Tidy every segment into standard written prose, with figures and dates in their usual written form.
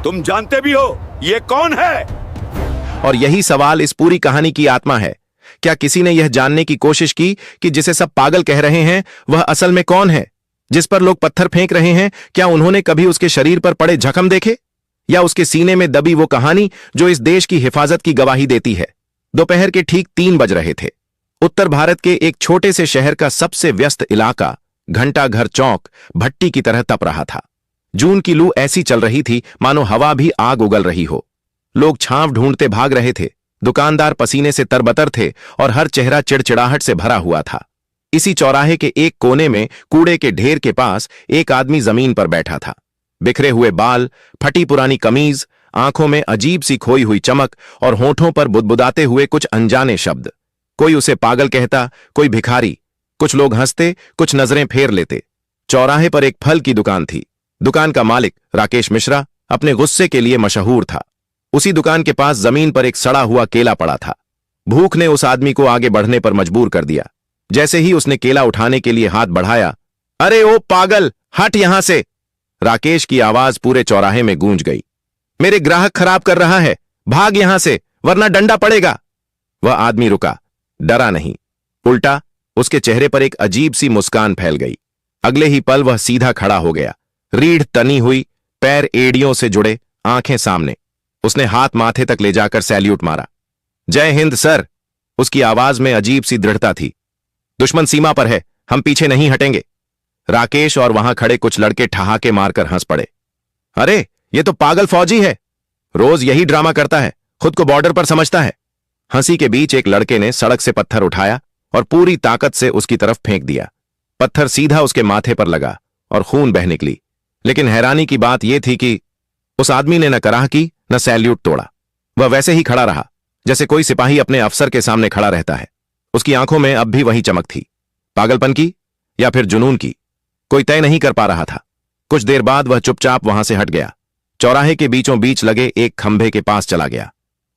तुम जानते भी हो ये कौन है? और यही सवाल इस पूरी कहानी की आत्मा है। क्या किसी ने यह जानने की कोशिश की कि जिसे सब पागल कह रहे हैं वह असल में कौन है? जिस पर लोग पत्थर फेंक रहे हैं, क्या उन्होंने कभी उसके शरीर पर पड़े जख्म देखे, या उसके सीने में दबी वो कहानी जो इस देश की हिफाजत की गवाही देती है? दोपहर के ठीक 3 बज रहे थे। उत्तर भारत के एक छोटे से शहर का सबसे व्यस्त इलाका घंटा घर चौक भट्टी की तरह तप रहा था। जून की लू ऐसी चल रही थी मानो हवा भी आग उगल रही हो। लोग छांव ढूंढते भाग रहे थे, दुकानदार पसीने से तरबतर थे और हर चेहरा चिड़चिड़ाहट से भरा हुआ था। इसी चौराहे के एक कोने में कूड़े के ढेर के पास एक आदमी जमीन पर बैठा था। बिखरे हुए बाल, फटी पुरानी कमीज, आंखों में अजीब सी खोई हुई चमक और होठों पर बुदबुदाते हुए कुछ अनजाने शब्द। कोई उसे पागल कहता, कोई भिखारी। कुछ लोग हंसते, कुछ नजरें फेर लेते। चौराहे पर एक फल की दुकान थी। दुकान का मालिक राकेश मिश्रा अपने गुस्से के लिए मशहूर था। उसी दुकान के पास जमीन पर एक सड़ा हुआ केला पड़ा था। भूख ने उस आदमी को आगे बढ़ने पर मजबूर कर दिया। जैसे ही उसने केला उठाने के लिए हाथ बढ़ाया, अरे ओ पागल, हट यहां से! राकेश की आवाज पूरे चौराहे में गूंज गई। मेरे ग्राहक खराब कर रहा है, भाग यहां से वरना डंडा पड़ेगा। वह आदमी रुका, डरा नहीं, उल्टा उसके चेहरे पर एक अजीब सी मुस्कान फैल गई। अगले ही पल वह सीधा खड़ा हो गया, रीढ़ तनी हुई, पैर एड़ियों से जुड़े, आंखें सामने। उसने हाथ माथे तक ले जाकर सैल्यूट मारा। जय हिंद सर! उसकी आवाज में अजीब सी दृढ़ता थी। दुश्मन सीमा पर है, हम पीछे नहीं हटेंगे। राकेश और वहां खड़े कुछ लड़के ठहाके मारकर हंस पड़े। अरे ये तो पागल फौजी है, रोज यही ड्रामा करता है, खुद को बॉर्डर पर समझता है। हंसी के बीच एक लड़के ने सड़क से पत्थर उठाया और पूरी ताकत से उसकी तरफ फेंक दिया। पत्थर सीधा उसके माथे पर लगा और खून बह निकली। लेकिन हैरानी की बात यह थी कि उस आदमी ने न कराह की न सैल्यूट तोड़ा। वह वैसे ही खड़ा रहा जैसे कोई सिपाही अपने अफसर के सामने खड़ा रहता है। उसकी आंखों में अब भी वही चमक थी, पागलपन की या फिर जुनून की, कोई तय नहीं कर पा रहा था। कुछ देर बाद वह चुपचाप वहां से हट गया। चौराहे के बीचों बीच लगे एक खंभे के पास चला गया।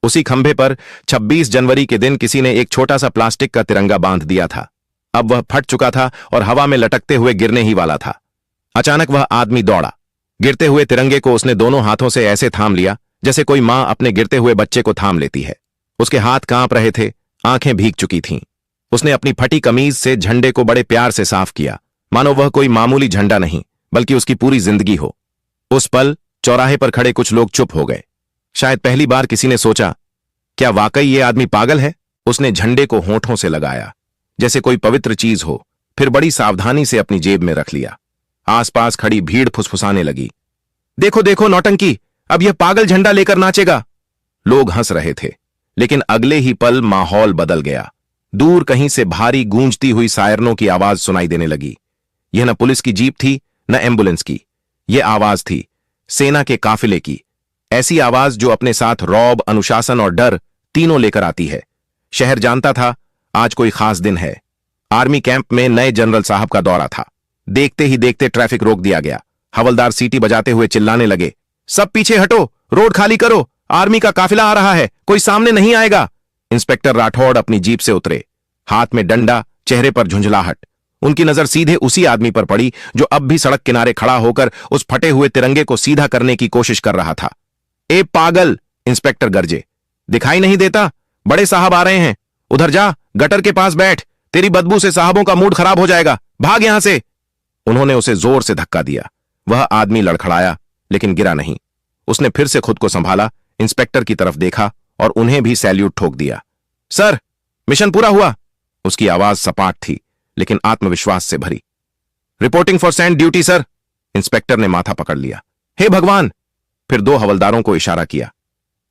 उसी खंभे पर 26 जनवरी के दिन किसी ने एक छोटा सा प्लास्टिक का तिरंगा बांध दिया था। अब वह फट चुका था और हवा में लटकते हुए गिरने ही वाला था। अचानक वह आदमी दौड़ा। गिरते हुए तिरंगे को उसने दोनों हाथों से ऐसे थाम लिया जैसे कोई मां अपने गिरते हुए बच्चे को थाम लेती है। उसके हाथ कांप रहे थे, आंखें भीग चुकी थीं। उसने अपनी फटी कमीज से झंडे को बड़े प्यार से साफ किया, मानो वह कोई मामूली झंडा नहीं बल्कि उसकी पूरी जिंदगी हो। उस पल चौराहे पर खड़े कुछ लोग चुप हो गए। शायद पहली बार किसी ने सोचा, क्या वाकई ये आदमी पागल है? उसने झंडे को होठों से लगाया जैसे कोई पवित्र चीज हो, फिर बड़ी सावधानी से अपनी जेब में रख लिया। आसपास खड़ी भीड़ फुसफुसाने लगी। देखो देखो नौटंकी, अब यह पागल झंडा लेकर नाचेगा। लोग हंस रहे थे, लेकिन अगले ही पल माहौल बदल गया। दूर कहीं से भारी गूंजती हुई सायरनों की आवाज सुनाई देने लगी। यह न पुलिस की जीप थी न एम्बुलेंस की, यह आवाज थी सेना के काफिले की। ऐसी आवाज जो अपने साथ रौब, अनुशासन और डर तीनों लेकर आती है। शहर जानता था आज कोई खास दिन है। आर्मी कैंप में नए जनरल साहब का दौरा था। देखते ही देखते ट्रैफिक रोक दिया गया। हवलदार सीटी बजाते हुए चिल्लाने लगे, सब पीछे हटो, रोड खाली करो, आर्मी का काफिला आ रहा है, कोई सामने नहीं आएगा। इंस्पेक्टर राठौड़ अपनी जीप से उतरे, हाथ में डंडा, चेहरे पर झुंझलाहट। उनकी नजर सीधे उसी आदमी पर पड़ी जो अब भी सड़क किनारे खड़ा होकर उस फटे हुए तिरंगे को सीधा करने की कोशिश कर रहा था। ए पागल! इंस्पेक्टर गरजे, दिखाई नहीं देता? बड़े साहब आ रहे हैं, उधर जा, गटर के पास बैठ, तेरी बदबू से साहबों का मूड खराब हो जाएगा, भाग यहां से। उन्होंने उसे जोर से धक्का दिया। वह आदमी लड़खड़ाया लेकिन गिरा नहीं। उसने फिर से खुद को संभाला, इंस्पेक्टर की तरफ देखा और उन्हें भी सैल्यूट ठोक दिया। सर, मिशन पूरा हुआ। उसकी आवाज सपाट थी लेकिन आत्मविश्वास से भरी। Reporting for sand duty sir. Inspector ने माथा पकड़ लिया। हे भगवान! फिर 2 हवलदारों को इशारा किया,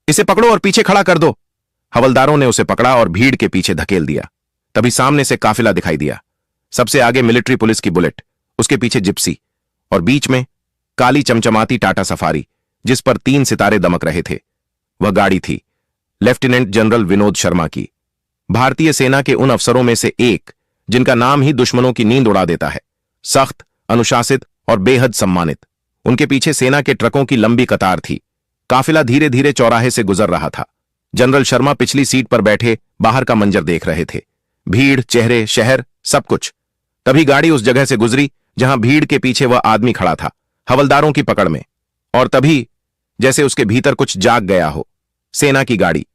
इसे पकड़ो और पीछे खड़ा कर दो। हवलदारों ने उसे पकड़ा और भीड़ के पीछे धकेल दिया। तभी सामने से काफिला दिखाई दिया। सबसे आगे मिलिट्री पुलिस की बुलेट, उसके पीछे जिप्सी और बीच में काली चमचमाती टाटा सफारी जिस पर 3 सितारे दमक रहे थे। वह गाड़ी थी लेफ्टिनेंट जनरल विनोद शर्मा की, भारतीय सेना के उन अफसरों में से एक जिनका नाम ही दुश्मनों की नींद उड़ा देता है। सख्त, अनुशासित और बेहद सम्मानित। उनके पीछे सेना के ट्रकों की लंबी कतार थी। काफिला धीरे धीरे चौराहे से गुजर रहा था। जनरल शर्मा पिछली सीट पर बैठे बाहर का मंजर देख रहे थे। भीड़, चेहरे, शहर, सब कुछ। तभी गाड़ी उस जगह से गुजरी जहां भीड़ के पीछे वह आदमी खड़ा था, हवलदारों की पकड़ में। और तभी जैसे उसके भीतर कुछ जाग गया हो। सेना की गाड़ी,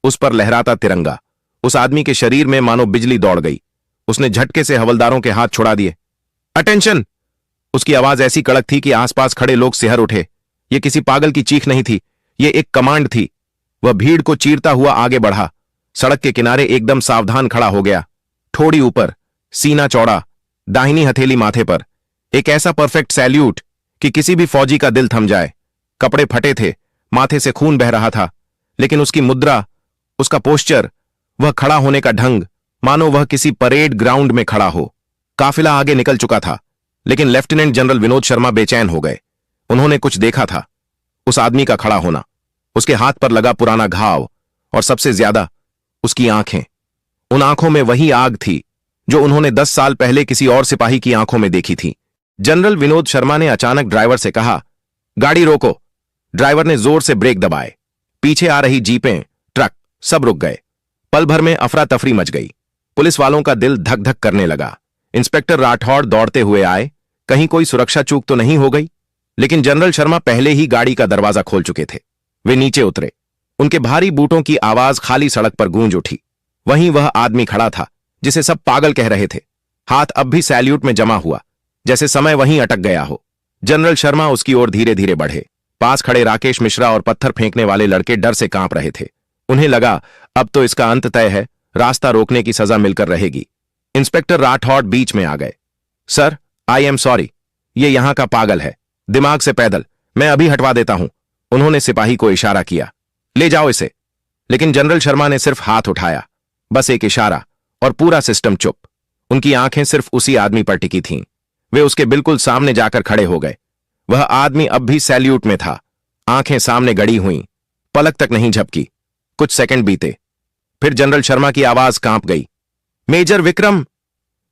उस पर लहराता तिरंगा। उस आदमी के शरीर में मानो बिजली दौड़ गई। उसने झटके से हवलदारों के हाथ छुड़ा दिए। अटेंशन! उसकी आवाज ऐसी कड़क थी कि आसपास खड़े लोग सिहर उठे। यह किसी पागल की चीख नहीं थी, यह एक कमांड थी। वह भीड़ को चीरता हुआ आगे बढ़ा, सड़क के किनारे एकदम सावधान खड़ा हो गया। ठोड़ी ऊपर, सीना चौड़ा, दाहिनी हथेली माथे पर, एक ऐसा परफेक्ट सैल्यूट कि किसी भी फौजी का दिल थम जाए। कपड़े फटे थे, माथे से खून बह रहा था, लेकिन उसकी मुद्रा, उसका पोस्चर, वह खड़ा होने का ढंग, मानो वह किसी परेड ग्राउंड में खड़ा हो। काफिला आगे निकल चुका था, लेकिन लेफ्टिनेंट जनरल विनोद शर्मा बेचैन हो गए। उन्होंने कुछ देखा था, उस आदमी का खड़ा होना, उसके हाथ पर लगा पुराना घाव, और सबसे ज्यादा उसकी आंखें। उन आंखों में वही आग थी जो उन्होंने 10 साल पहले किसी और सिपाही की आंखों में देखी थी। जनरल विनोद शर्मा ने अचानक ड्राइवर से कहा, गाड़ी रोको। ड्राइवर ने जोर से ब्रेक दबाए। पीछे आ रही जीपें, ट्रक, सब रुक गए। पल भर में अफरा तफरी मच गई। पुलिस वालों का दिल धक धक करने लगा। इंस्पेक्टर राठौड़ दौड़ते हुए आए, कहीं कोई सुरक्षा चूक तो नहीं हो गई। लेकिन जनरल शर्मा पहले ही गाड़ी का दरवाजा खोल चुके थे। वे नीचे उतरे। उनके भारी बूटों की आवाज खाली सड़क पर गूंज उठी। वहीं वह आदमी खड़ा था जिसे सब पागल कह रहे थे। हाथ अब भी सैल्यूट में जमा हुआ, जैसे समय वहीं अटक गया हो। जनरल शर्मा उसकी ओर धीरे धीरे बढ़े। पास खड़े राकेश मिश्रा और पत्थर फेंकने वाले लड़के डर से कांप रहे थे। उन्हें लगा अब तो इसका अंत तय है, रास्ता रोकने की सजा मिलकर रहेगी। इंस्पेक्टर राठौड़ बीच में आ गए। सर, आई एम सॉरी, ये यहां का पागल है, दिमाग से पैदल, मैं अभी हटवा देता हूं। उन्होंने सिपाही को इशारा किया, ले जाओ इसे। लेकिन जनरल शर्मा ने सिर्फ हाथ उठाया, बस एक इशारा, और पूरा सिस्टम चुप। उनकी आंखें सिर्फ उसी आदमी पर टिकी थीं। वे उसके बिल्कुल सामने जाकर खड़े हो गए। वह आदमी अब भी सैल्यूट में था, आंखें सामने गड़ी हुई, पलक तक नहीं झपकी। कुछ सेकंड बीते, फिर जनरल शर्मा की आवाज कांप गई, मेजर विक्रम।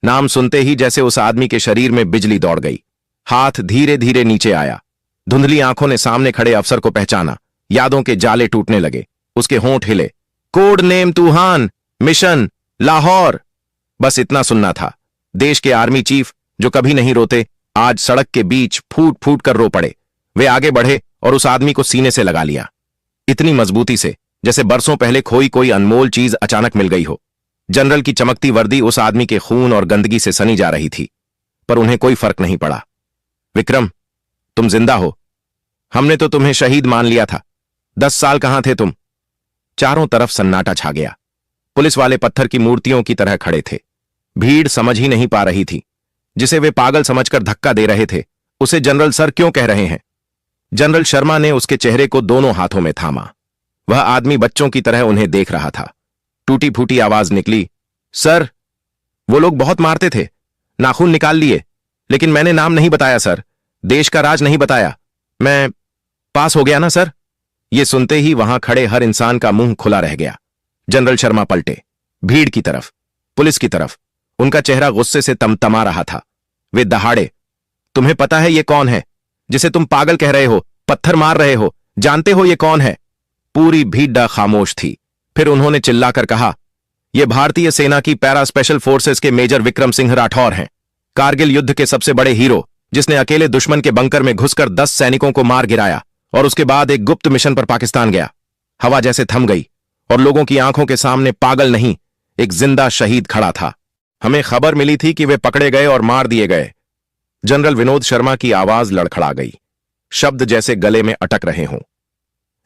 नाम सुनते ही जैसे उस आदमी के शरीर में बिजली दौड़ गई। हाथ धीरे धीरे नीचे आया। धुंधली आंखों ने सामने खड़े अफसर को पहचाना। यादों के जाले टूटने लगे। उसके होंठ हिले। कोड नेम तूहान, मिशन लाहौर। बस इतना सुनना था। देश के आर्मी चीफ जो कभी नहीं रोते, आज सड़क के बीच फूट फूट कर रो पड़े। वे आगे बढ़े और उस आदमी को सीने से लगा लिया, इतनी मजबूती से जैसे बरसों पहले खोई कोई अनमोल चीज अचानक मिल गई हो। जनरल की चमकती वर्दी उस आदमी के खून और गंदगी से सनी जा रही थी, पर उन्हें कोई फर्क नहीं पड़ा। विक्रम, तुम जिंदा हो। हमने तो तुम्हें शहीद मान लिया था। 10 साल कहां थे तुम? चारों तरफ सन्नाटा छा गया। पुलिस वाले पत्थर की मूर्तियों की तरह खड़े थे। भीड़ समझ ही नहीं पा रही थी। जिसे वे पागल समझकर धक्का दे रहे थे, उसे जनरल सर क्यों कह रहे हैं? जनरल शर्मा ने उसके चेहरे को दोनों हाथों में थामा। वह आदमी बच्चों की तरह उन्हें देख रहा था। टूटी फूटी आवाज निकली, सर, वो लोग बहुत मारते थे, नाखून निकाल लिए, लेकिन मैंने नाम नहीं बताया सर, देश का राज नहीं बताया। मैं पास हो गया ना सर। ये सुनते ही वहां खड़े हर इंसान का मुंह खुला रह गया। जनरल शर्मा पलटे, भीड़ की तरफ, पुलिस की तरफ। उनका चेहरा गुस्से से तमतमा रहा था। वे दहाड़े, तुम्हें पता है ये कौन है जिसे तुम पागल कह रहे हो, पत्थर मार रहे हो? जानते हो ये कौन है? पूरी भीड़ खामोश थी। फिर उन्होंने चिल्लाकर कहा, यह भारतीय सेना की पैरा स्पेशल फोर्सेस के मेजर विक्रम सिंह राठौर हैं, कारगिल युद्ध के सबसे बड़े हीरो, जिसने अकेले दुश्मन के बंकर में घुसकर 10 सैनिकों को मार गिराया और उसके बाद एक गुप्त मिशन पर पाकिस्तान गया। हवा जैसे थम गई और लोगों की आंखों के सामने पागल नहीं, एक जिंदा शहीद खड़ा था। हमें खबर मिली थी कि वे पकड़े गए और मार दिए गए। जनरल विनोद शर्मा की आवाज लड़खड़ा गई, शब्द जैसे गले में अटक रहे हों।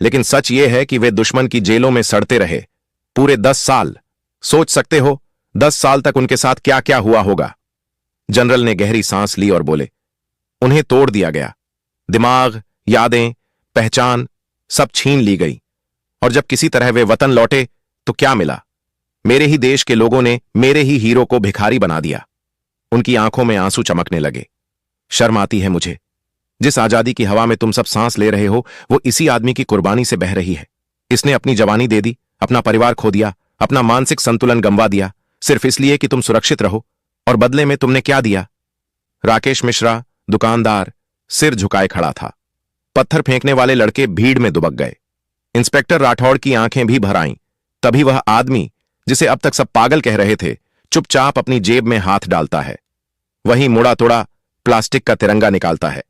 लेकिन सच यह है कि वे दुश्मन की जेलों में सड़ते रहे पूरे 10 साल। सोच सकते हो 10 साल तक उनके साथ क्या क्या हुआ होगा? जनरल ने गहरी सांस ली और बोले, उन्हें तोड़ दिया गया। दिमाग, यादें, पहचान सब छीन ली गई। और जब किसी तरह वे वतन लौटे तो क्या मिला? मेरे ही देश के लोगों ने मेरे ही हीरो को भिखारी बना दिया। उनकी आंखों में आंसू चमकने लगे। शर्म आती है मुझे। जिस आजादी की हवा में तुम सब सांस ले रहे हो, वो इसी आदमी की कुर्बानी से बह रही है। इसने अपनी जवानी दे दी, अपना परिवार खो दिया, अपना मानसिक संतुलन गंवा दिया, सिर्फ इसलिए कि तुम सुरक्षित रहो। और बदले में तुमने क्या दिया? राकेश मिश्रा, दुकानदार, सिर झुकाए खड़ा था। पत्थर फेंकने वाले लड़के भीड़ में दुबक गए। इंस्पेक्टर राठौड़ की आंखें भी भर आईं। तभी वह आदमी जिसे अब तक सब पागल कह रहे थे, चुपचाप अपनी जेब में हाथ डालता है। वहीं मुड़ा तोड़ा प्लास्टिक का तिरंगा निकालता है।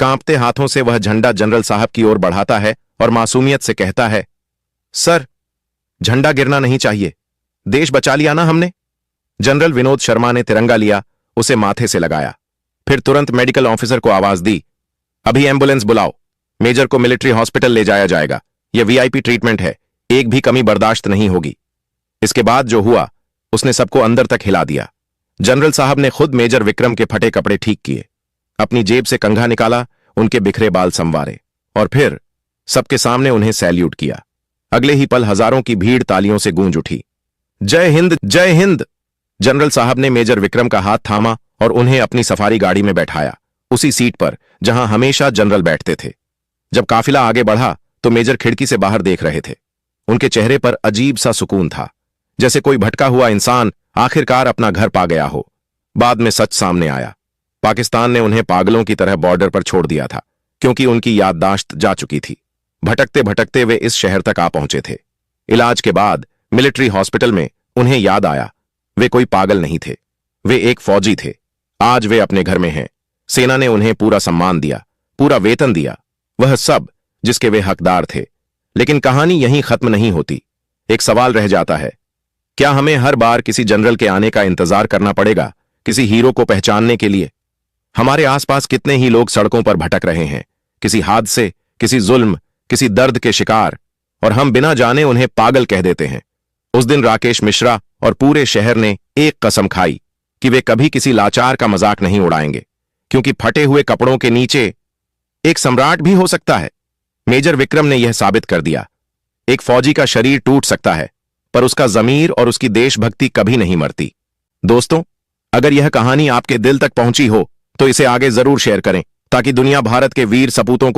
कांपते हाथों से वह झंडा जनरल साहब की ओर बढ़ाता है और मासूमियत से कहता है, सर, झंडा गिरना नहीं चाहिए। देश बचा लिया ना हमने। जनरल विनोद शर्मा ने तिरंगा लिया, उसे माथे से लगाया, फिर तुरंत मेडिकल ऑफिसर को आवाज दी, अभी एम्बुलेंस बुलाओ, मेजर को मिलिट्री हॉस्पिटल ले जाया जाएगा। यह वीआईपी ट्रीटमेंट है, एक भी कमी बर्दाश्त नहीं होगी। इसके बाद जो हुआ उसने सबको अंदर तक हिला दिया। जनरल साहब ने खुद मेजर विक्रम के फटे कपड़े ठीक किए, अपनी जेब से कंघा निकाला, उनके बिखरे बाल संवारे और फिर सबके सामने उन्हें सैल्यूट किया। अगले ही पल हजारों की भीड़ तालियों से गूंज उठी। जय हिंद, जय हिंद। जनरल साहब ने मेजर विक्रम का हाथ थामा और उन्हें अपनी सफारी गाड़ी में बैठाया, उसी सीट पर जहां हमेशा जनरल बैठते थे। जब काफिला आगे बढ़ा तो मेजर खिड़की से बाहर देख रहे थे। उनके चेहरे पर अजीब सा सुकून था, जैसे कोई भटका हुआ इंसान आखिरकार अपना घर पा गया हो। बाद में सच सामने आया, पाकिस्तान ने उन्हें पागलों की तरह बॉर्डर पर छोड़ दिया था, क्योंकि उनकी याददाश्त जा चुकी थी। भटकते भटकते वे इस शहर तक आ पहुंचे थे। इलाज के बाद मिलिट्री हॉस्पिटल में उन्हें याद आया, वे कोई पागल नहीं थे, वे एक फौजी थे। आज वे अपने घर में हैं। सेना ने उन्हें पूरा सम्मान दिया, पूरा वेतन दिया, वह सब जिसके वे हकदार थे। लेकिन कहानी यहीं खत्म नहीं होती। एक सवाल रह जाता है, क्या हमें हर बार किसी जनरल के आने का इंतजार करना पड़ेगा, किसी हीरो को पहचानने के लिए? हमारे आसपास कितने ही लोग सड़कों पर भटक रहे हैं, किसी हादसे, किसी जुल्म, किसी दर्द के शिकार, और हम बिना जाने उन्हें पागल कह देते हैं। उस दिन राकेश मिश्रा और पूरे शहर ने एक कसम खाई कि वे कभी किसी लाचार का मजाक नहीं उड़ाएंगे, क्योंकि फटे हुए कपड़ों के नीचे एक सम्राट भी हो सकता है। मेजर विक्रम ने यह साबित कर दिया। एक फौजी का शरीर टूट सकता है, पर उसका जमीर और उसकी देशभक्ति कभी नहीं मरती। दोस्तों, अगर यह कहानी आपके दिल तक पहुंची हो तो इसे आगे जरूर शेयर करें, ताकि दुनिया भारत के वीर सपूतों को